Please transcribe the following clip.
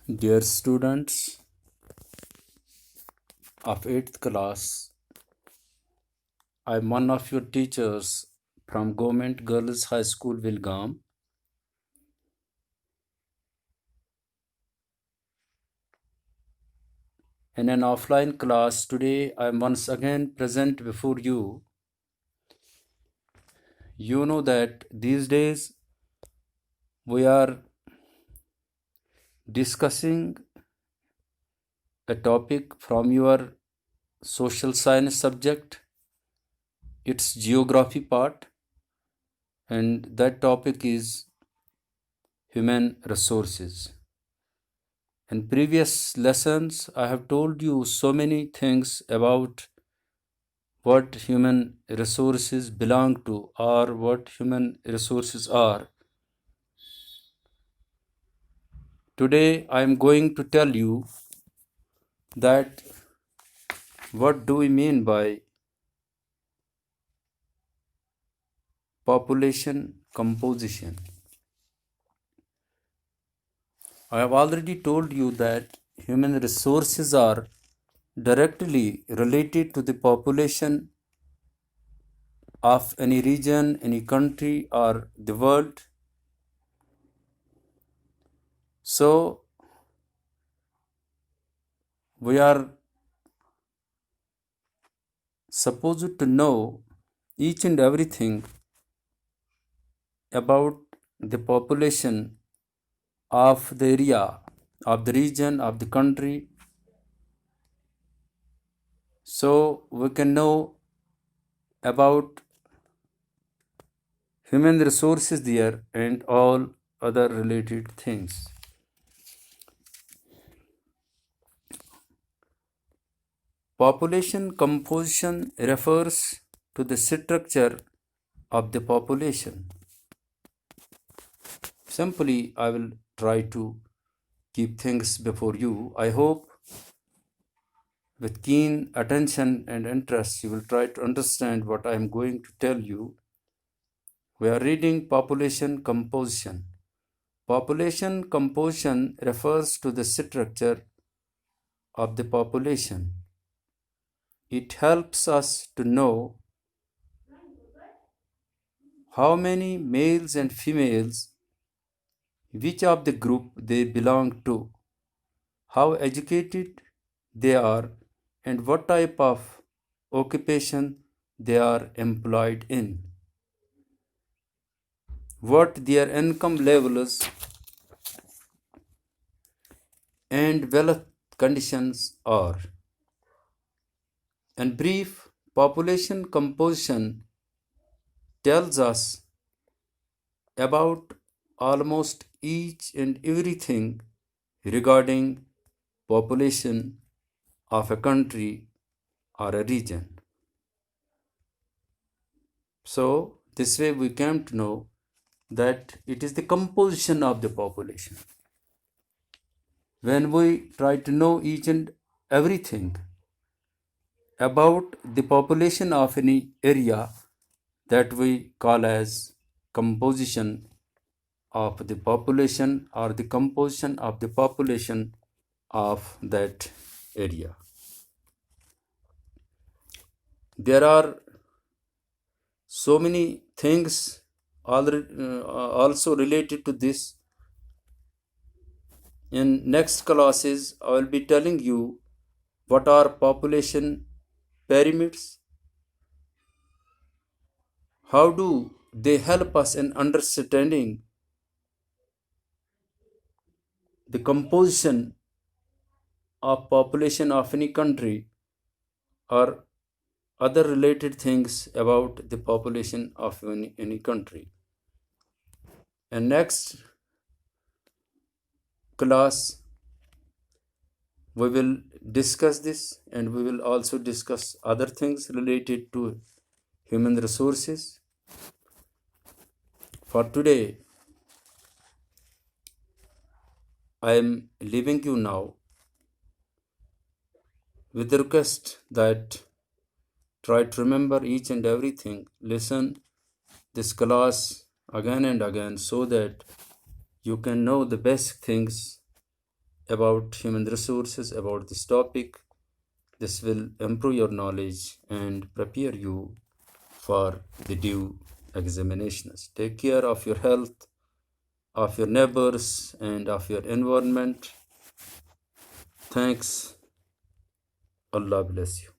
Dear students of 8th class, I am one of your teachers from Government Girls High School, Wilgam. In an offline class today, I am once again present before you. You know that these days we are discussing a topic from your social science subject, its geography part, and that topic is human resources. In previous lessons, I have told you so many things about what human resources belong to or what human resources are. Today, I am going to tell you that what do we mean by population composition. I have already told you that human resources are directly related to the population of any region, any country, or the world. So, we are supposed to know each and everything about the population of the area, of the region, of the country, so we can know about human resources there and all other related things. Population composition refers to the structure of the population. Simply, I will try to keep things before you. I hope with keen attention and interest you will try to understand what I am going to tell you. We are reading population composition. Population composition refers to the structure of the population. It helps us to know how many males and females, which of the group they belong to, how educated they are, and what type of occupation they are employed in, what their income levels and wealth conditions are. In brief, population composition tells us about almost each and everything regarding population of a country or a region. So, this way we came to know that it is the composition of the population. When we try to know each and everything about the population of any area, that we call as composition of the population or the composition of the population of that area. There are so many things also related to this. In next classes, I will be telling you what are population pyramids, how do they help us in understanding the composition of population of any country or other related things about the population of any country. And next class, we will discuss this and we will also discuss other things related to human resources. For today, I am leaving you now with the request that try to remember each and everything. Listen this class again and again so that you can know the basic things about human resources, about this topic. This will improve your knowledge and prepare you for the due examinations. Take care of your health, of your neighbors, and of your environment. Thanks. Allah bless you.